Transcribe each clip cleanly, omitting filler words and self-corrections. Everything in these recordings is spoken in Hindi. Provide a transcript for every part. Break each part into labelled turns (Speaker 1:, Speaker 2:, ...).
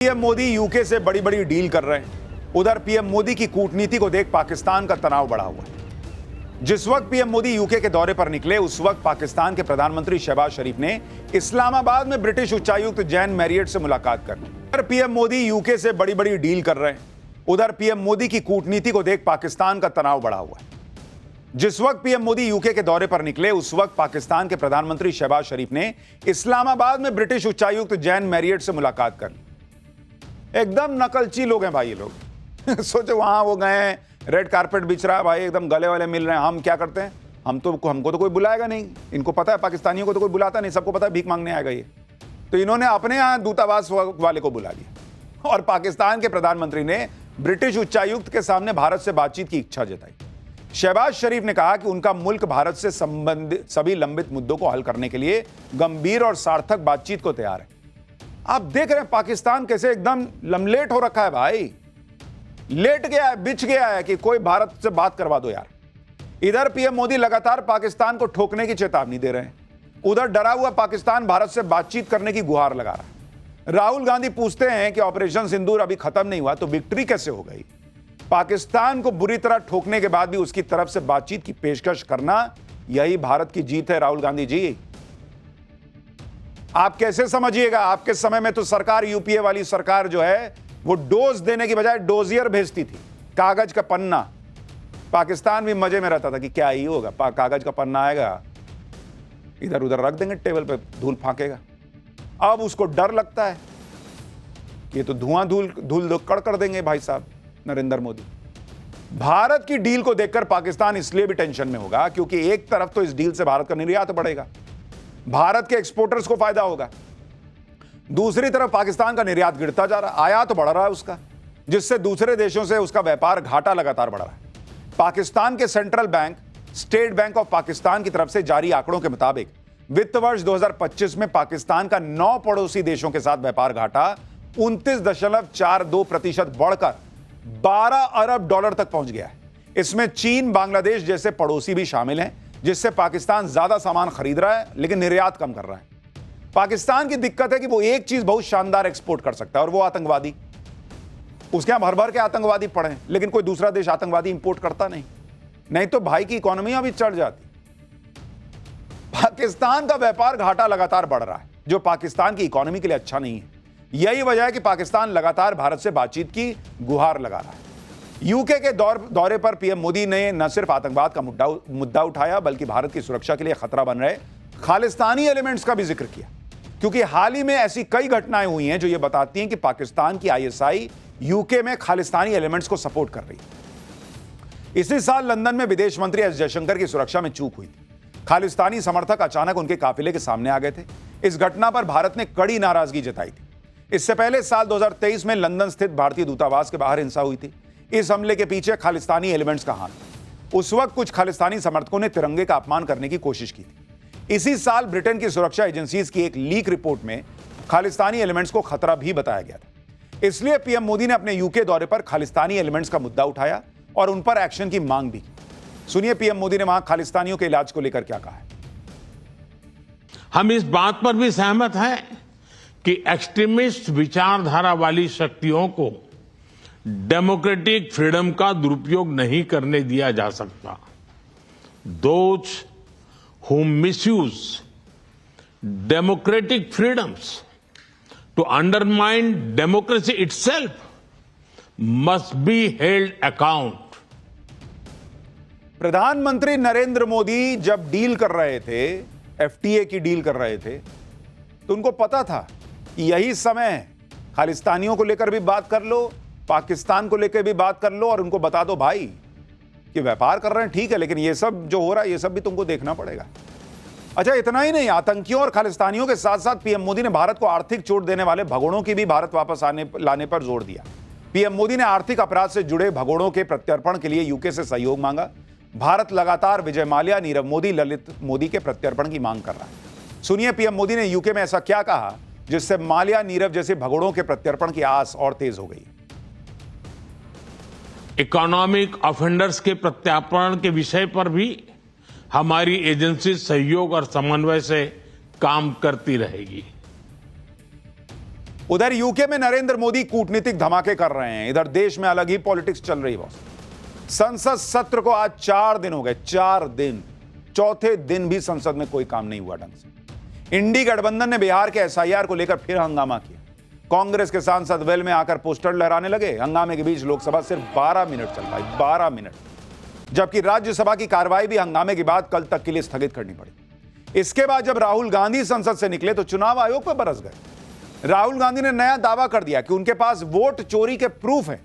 Speaker 1: पीएम मोदी यूके से बड़ी बड़ी डील कर रहे हैं। उधर पीएम मोदी की कूटनीति को देख पाकिस्तान का तनाव बढ़ा हुआ है। जिस वक्त पीएम मोदी यूके के दौरे पर निकले, उस वक्त पाकिस्तान के प्रधानमंत्री शहबाज शरीफ ने इस्लामाबाद में ब्रिटिश उच्चायुक्त जैन मैरियट से मुलाकात कर ली। उधर पीएम मोदी यूके से बड़ी बड़ी डील कर रहे हैं। उधर पीएम मोदी की कूटनीति को देख पाकिस्तान का तनाव बढ़ा हुआ है। जिस वक्त पीएम मोदी यूके के दौरे पर निकले, उस वक्त पाकिस्तान के प्रधानमंत्री शहबाज शरीफ ने इस्लामाबाद में ब्रिटिश उच्चायुक्त जैन मैरियट से मुलाकात कर ली। एकदम नकलची लोग हैं भाई ये लोग। सोचो वहां वो गए हैं, रेड कारपेट बिछ रहा है भाई, एकदम गले वाले मिल रहे हैं। हम क्या करते हैं, हमको तो कोई बुलाएगा नहीं। इनको पता है पाकिस्तानियों को तो कोई बुलाता नहीं, सबको पता है भीख मांगने आएगा ये। तो इन्होंने अपने यहाँ दूतावास वाले को बुला लिया और पाकिस्तान के प्रधानमंत्री ने ब्रिटिश उच्चायुक्त के सामने भारत से बातचीत की इच्छा जताई। शहबाज शरीफ ने कहा कि उनका मुल्क भारत से संबंधित सभी लंबित मुद्दों को हल करने के लिए गंभीर और सार्थक बातचीत को तैयार है। आप देख रहे हैं पाकिस्तान कैसे एकदम लमलेट हो रखा है भाई, लेट गया है, बिछ गया है कि कोई भारत से बात करवा दो यार। इधर पीएम मोदी लगातार पाकिस्तान को ठोकने की चेतावनी दे रहे हैं, उधर डरा हुआ पाकिस्तान भारत से बातचीत करने की गुहार लगा रहा है। राहुल गांधी पूछते हैं कि ऑपरेशन सिंदूर अभी खत्म नहीं हुआ तो विक्ट्री कैसे हो गई। पाकिस्तान को बुरी तरह ठोकने के बाद भी उसकी तरफ से बातचीत की पेशकश करना, यही भारत की जीत है। राहुल गांधी जी, आप कैसे समझिएगा, आपके समय में तो सरकार, यूपीए वाली सरकार जो है, वो डोज देने की बजाय डोजियर भेजती थी, कागज का पन्ना। पाकिस्तान भी मजे में रहता था कि क्या ही होगा, कागज का पन्ना आएगा, इधर उधर रख देंगे टेबल पे, धूल फांकेगा। अब उसको डर लगता है ये तो धुआं धूल कड़ कर देंगे भाई साहब नरेंद्र मोदी। भारत की डील को देखकर पाकिस्तान इसलिए भी टेंशन में होगा क्योंकि एक तरफ तो इस डील से भारत का निर्यात बढ़ेगा, भारत के एक्सपोर्टर्स को फायदा होगा, दूसरी तरफ पाकिस्तान का निर्यात गिरता जा रहा है, आयात बढ़ रहा है उसका, जिससे दूसरे देशों से उसका व्यापार घाटा लगातार बढ़ रहा है। पाकिस्तान के central bank state bank of Pakistan की तरफ से जारी आंकड़ों के मुताबिक वित्त वर्ष 2025 में पाकिस्तान का 9 पड़ोसी देशों के साथ व्यापार घाटा 29.42% बढ़कर 12 अरब डॉलर तक पहुंच गया है। इसमें चीन, बांग्लादेश जैसे पड़ोसी भी शामिल हैं, जिससे पाकिस्तान ज्यादा सामान खरीद रहा है लेकिन निर्यात कम कर रहा है। पाकिस्तान की दिक्कत है कि वो एक चीज बहुत शानदार एक्सपोर्ट कर सकता है और वो आतंकवादी। उसके यहां भर भर के आतंकवादी पड़े, लेकिन कोई दूसरा देश आतंकवादी इंपोर्ट करता नहीं तो भाई की इकोनॉमी अभी चढ़ जाती। पाकिस्तान का व्यापार घाटा लगातार बढ़ रहा है, जो पाकिस्तान की इकोनॉमी के लिए अच्छा नहीं है। यही वजह है कि पाकिस्तान लगातार भारत से बातचीत की गुहार लगा रहा है। यूके के दौरे पर पीएम मोदी ने न सिर्फ आतंकवाद का मुद्दा उठाया, बल्कि भारत की सुरक्षा के लिए खतरा बन रहे खालिस्तानी एलिमेंट्स का भी जिक्र किया, क्योंकि हाल ही में ऐसी कई घटनाएं हुई हैं जो ये बताती हैं कि पाकिस्तान की आईएसआई यूके में खालिस्तानी एलिमेंट्स को सपोर्ट कर रही है। इसी साल लंदन में विदेश मंत्री एस जयशंकर की सुरक्षा में चूक हुई थी। खालिस्तानी समर्थक अचानक उनके काफिले के सामने आ गए थे। इस घटना पर भारत ने कड़ी नाराजगी जताई थी। इससे पहले साल 2023 में लंदन स्थित भारतीय दूतावास के बाहर हिंसा हुई थी। इस हमले के पीछे खालिस्तानी एलिमेंट्स का हाथ। उस वक्त कुछ खालिस्तानी समर्थकों ने तिरंगे का अपमान करने की कोशिश की थी। इसी साल ब्रिटेन की सुरक्षा एजेंसीज की एक लीक रिपोर्ट में खालिस्तानी एलिमेंट्स को खतरा भी बताया गया था। इसलिए पीएम मोदी ने अपने यूके दौरे पर खालिस्तानी एलिमेंट्स का मुद्दा उठाया और उन पर एक्शन की मांग भी की। सुनिए पीएम मोदी ने वहां खालिस्तानियों के इलाज को लेकर क्या कहा है।
Speaker 2: हम इस बात पर भी सहमत हैं कि एक्सट्रीमिस्ट विचारधारा वाली शक्तियों को डेमोक्रेटिक फ्रीडम का दुरुपयोग नहीं करने दिया जा सकता। Those who misuse democratic freedoms to undermine democracy itself must be held account.
Speaker 1: प्रधानमंत्री नरेंद्र मोदी जब डील कर रहे थे, एफटीए की डील कर रहे थे, तो उनको पता था कि यही समय है, खालिस्तानियों को लेकर भी बात कर लो, पाकिस्तान को लेकर भी बात कर लो और उनको बता दो भाई कि व्यापार कर रहे हैं ठीक है, लेकिन ये सब जो हो रहा है ये सब भी तुमको देखना पड़ेगा। अच्छा, इतना ही नहीं, आतंकियों और खालिस्तानियों के साथ साथ पीएम मोदी ने भारत को आर्थिक चोट देने वाले भगोड़ों की भी भारत वापस लाने पर जोर दिया। पीएम मोदी ने आर्थिक अपराध से जुड़े भगोड़ों के प्रत्यर्पण के लिए यूके से सहयोग मांगा। भारत लगातार विजय माल्या, नीरव मोदी, ललित मोदी के प्रत्यर्पण की मांग कर रहा है। सुनिए पीएम मोदी ने यूके में ऐसा क्या कहा जिससे माल्या, नीरव जैसे भगोड़ों के प्रत्यर्पण की आस और तेज हो गई।
Speaker 2: इकोनॉमिक ऑफेंडर्स के प्रत्यार्पण के विषय पर भी हमारी एजेंसी सहयोग और समन्वय से काम करती रहेगी।
Speaker 1: उधर यूके में नरेंद्र मोदी कूटनीतिक धमाके कर रहे हैं, इधर देश में अलग ही पॉलिटिक्स चल रही है बॉस। संसद सत्र को आज 4 दिन हो गए, 4 दिन, चौथे दिन भी संसद में कोई काम नहीं हुआ ढंग से। इंडी गठबंधन ने बिहार के एसआईआर को लेकर फिर हंगामा किया। कांग्रेस के सांसद वेल में आकर पोस्टर लहराने लगे। हंगामे के बीच लोकसभा सिर्फ 12 मिनट चल पाई, 12 मिनट, जबकि राज्यसभा की कार्रवाई भी हंगामे के बाद कल तक के लिए स्थगित करनी पड़ी। इसके बाद जब राहुल गांधी संसद से निकले तो चुनाव आयोग पर बरस गए। राहुल गांधी ने नया दावा कर दिया कि उनके पास वोट चोरी के प्रूफ हैं।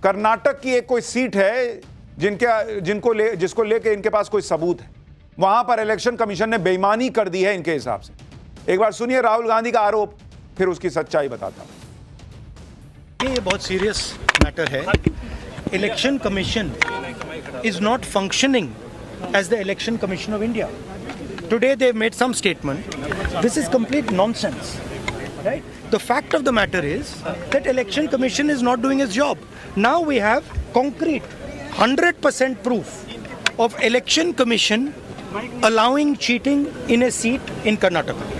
Speaker 1: कर्नाटक की एक कोई सीट है जिसको लेके इनके पास कोई सबूत है। वहां पर इलेक्शन कमीशन ने बेईमानी कर दी है इनके हिसाब से। एक बार सुनिए राहुल गांधी का आरोप, फिर उसकी सच्चाई बताता हूं।
Speaker 3: ये बहुत सीरियस मैटर है। Election commission is not functioning as the election commission of India. Today they've made some statement. This is complete nonsense, right? The fact of the matter is that election commission is not doing its job. Now we have concrete 100% proof of election commission allowing cheating in a seat in Karnataka.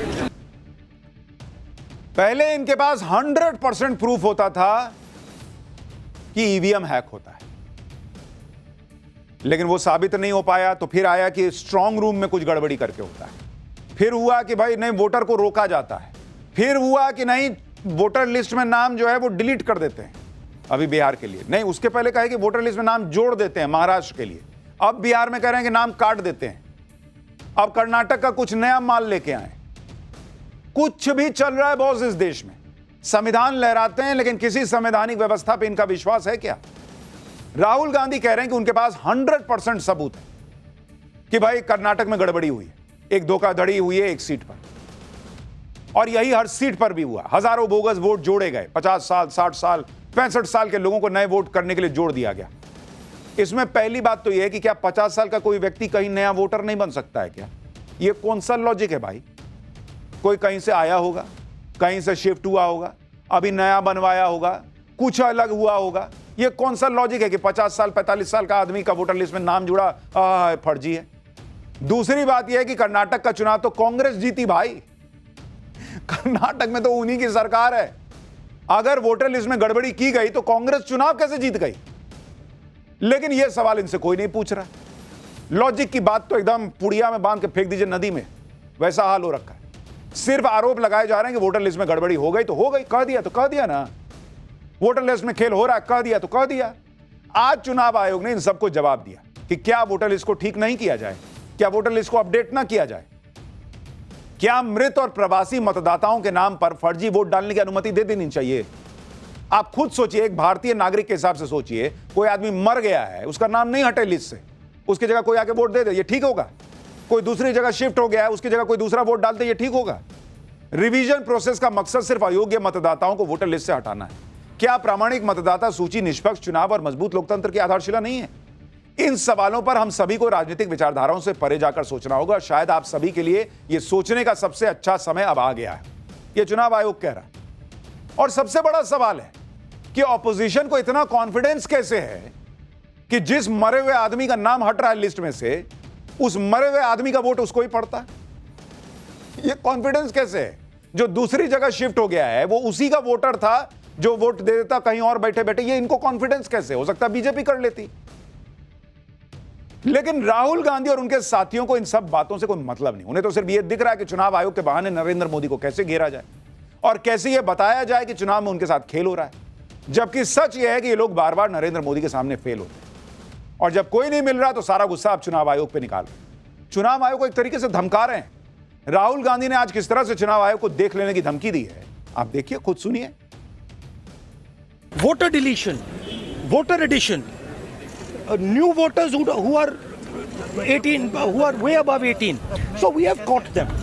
Speaker 1: पहले इनके पास 100% प्रूफ होता था कि ईवीएम हैक होता है, लेकिन वो साबित नहीं हो पाया। तो फिर आया कि स्ट्रांग रूम में कुछ गड़बड़ी करके होता है। फिर हुआ कि भाई नहीं, वोटर को रोका जाता है। फिर हुआ कि नहीं, वोटर लिस्ट में नाम जो है वो डिलीट कर देते हैं। अभी बिहार के लिए नहीं, उसके पहले कहे कि वोटर लिस्ट में नाम जोड़ देते हैं महाराष्ट्र के लिए। अब बिहार में कह रहे हैं कि नाम काट देते हैं। अब कर्नाटक का कुछ नया माल लेके आए। कुछ भी चल रहा है बॉस इस देश में। संविधान लहराते हैं, लेकिन किसी संवैधानिक व्यवस्था पे इनका विश्वास है क्या? राहुल गांधी कह रहे हैं कि उनके पास 100% सबूत है कि भाई कर्नाटक में गड़बड़ी हुई है, एक धोखाधड़ी हुई है एक सीट पर, और यही हर सीट पर भी हुआ। हजारों बोगस वोट जोड़े गए। 50 साल, 60 साल, 65 साल के लोगों को नए वोट करने के लिए जोड़ दिया गया। इसमें पहली बात तो यह है कि क्या 50 साल का कोई व्यक्ति कहीं नया वोटर नहीं बन सकता है क्या? यह कौन सा लॉजिक है भाई? कोई कहीं से आया होगा, कहीं से शिफ्ट हुआ होगा, अभी नया बनवाया होगा, कुछ अलग हुआ होगा। यह कौन सा लॉजिक है कि 50 साल 45 साल का आदमी का वोटर लिस्ट में नाम जुड़ा? फर्जी है। दूसरी बात यह है कि कर्नाटक का चुनाव तो कांग्रेस जीती भाई। कर्नाटक में तो उन्हीं की सरकार है। अगर वोटर लिस्ट में गड़बड़ी की गई तो कांग्रेस चुनाव कैसे जीत गई? लेकिन यह सवाल इनसे कोई नहीं पूछ रहा। लॉजिक की बात तो एकदम पुड़िया में बांध के फेंक दीजिए नदी में, वैसा हाल हो रखा है। सिर्फ आरोप लगाए जा रहे हैं कि वोटर लिस्ट में गड़बड़ी हो गई तो हो गई, कह दिया तो कह दिया ना। वोटर लिस्ट में खेल हो रहा है, कह दिया तो कह दिया। आज चुनाव आयोग ने इन सबको जवाब दिया कि क्या वोटर लिस्ट को ठीक नहीं किया जाए, क्या वोटर लिस्ट को अपडेट ना किया जाए, क्या मृत और प्रवासी मतदाताओं के नाम पर फर्जी वोट डालने की अनुमति दे देनी चाहिए। आप खुद सोचिए, एक भारतीय नागरिक के हिसाब से सोचिए, कोई आदमी मर गया है, उसका नाम नहीं हटे लिस्ट से, उसकी जगह कोई आके वोट दे दे, ये ठीक होगा? कोई दूसरी जगह शिफ्ट हो गया है, उसकी जगह कोई दूसरा वोट डालते, ये ठीक होगा? रिवीजन प्रोसेस का मकसद सिर्फ अयोग्य मतदाताओं को वोटर लिस्ट से हटाना है। क्या प्रामाणिक मतदाता सूची निष्पक्ष चुनाव और मजबूत लोकतंत्र की आधारशिला नहीं है? इन सवालों पर हम सभी को राजनीतिक विचारधाराओं से परे जाकर सोचना होगा। शायद आप सभी के लिए यह सोचने का सबसे अच्छा समय अब आ गया है, यह चुनाव आयोग कह रहा है। और सबसे बड़ा सवाल है कि ऑपोजिशन को इतना कॉन्फिडेंस कैसे है कि जिस मरे हुए आदमी का नाम हट रहा है लिस्ट में से, उस मरे हुए आदमी का वोट उसको ही पड़ता है? यह कॉन्फिडेंस कैसे है? जो दूसरी जगह शिफ्ट हो गया है वो उसी का वोटर था जो वोट दे देता कहीं और बैठे बैठे। ये इनको कॉन्फिडेंस कैसे? हो सकता है बीजेपी कर लेती। लेकिन राहुल गांधी और उनके साथियों को इन सब बातों से कोई मतलब नहीं। उन्हें तो सिर्फ यह दिख रहा है कि चुनाव आयोग के बहाने नरेंद्र मोदी को कैसे घेरा जाए और कैसे यह बताया जाए कि चुनाव में उनके साथ खेल हो रहा है, जबकि सच यह है कि ये लोग बार बार नरेंद्र मोदी के सामने फेल होते हैं। और जब कोई नहीं मिल रहा तो सारा गुस्सा आप चुनाव आयोग पे निकाल रहे हैं। चुनाव आयोग को एक तरीके से धमका रहे हैं। राहुल गांधी ने आज किस तरह से चुनाव आयोग को देख लेने की धमकी दी है, आप देखिए, खुद सुनिए।
Speaker 3: Voter deletion, voter addition, new voters who are 18, who are way above 18. So we have caught them.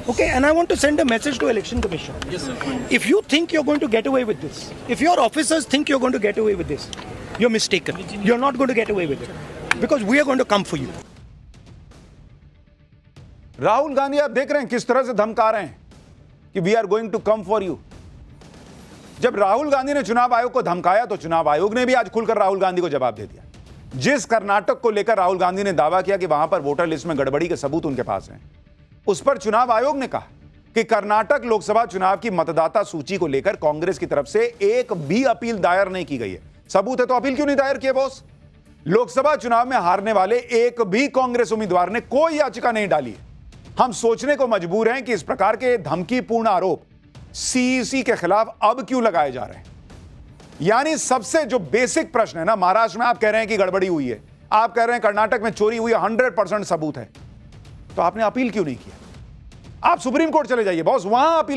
Speaker 3: Okay, and I want to send a message to Election Commission. Yes, sir. If you think you're going to get away with this, if your officers think you're going to get away with this, you're mistaken. You're not going to get away with it, because we are going to come for you.
Speaker 1: Rahul Gandhi आप देख रहे हैं किस तरह से धमका रहे हैं कि we are going to come for you. जब राहुल गांधी ने चुनाव आयोग को धमकाया तो चुनाव आयोग ने भी आज खुलकर राहुल गांधी को जवाब दे दिया। जिस कर्नाटक को लेकर राहुल गांधी ने दावा किया कि वहां पर वोटर लिस्ट में गड़बड़ी के सबूत उनके पास हैं, उस पर चुनाव आयोग ने कहा कि कर्नाटक लोकसभा चुनाव की मतदाता सूची को लेकर कांग्रेस की तरफ से एक भी अपील दायर नहीं की गई है। सबूत है तो अपील क्यों नहीं दायर किए बॉस? लोकसभा चुनाव में हारने वाले एक भी कांग्रेस उम्मीदवार ने कोई याचिका नहीं डाली है। हम सोचने को मजबूर हैं कि इस प्रकार के धमकीपूर्ण आरोप सीईसी के खिलाफ अब क्यों लगाए जा रहे हैं। यानी सबसे जो बेसिक प्रश्न है ना, महाराष्ट्र में आप कह रहे हैं कि गड़बड़ी हुई है, आप कह रहे हैं कर्नाटक में चोरी हुई है, 100% सबूत है, तो आपने अपील क्यों नहीं किया? आप सुप्रीम कोर्ट चले जाइए बॉस, वहां अपील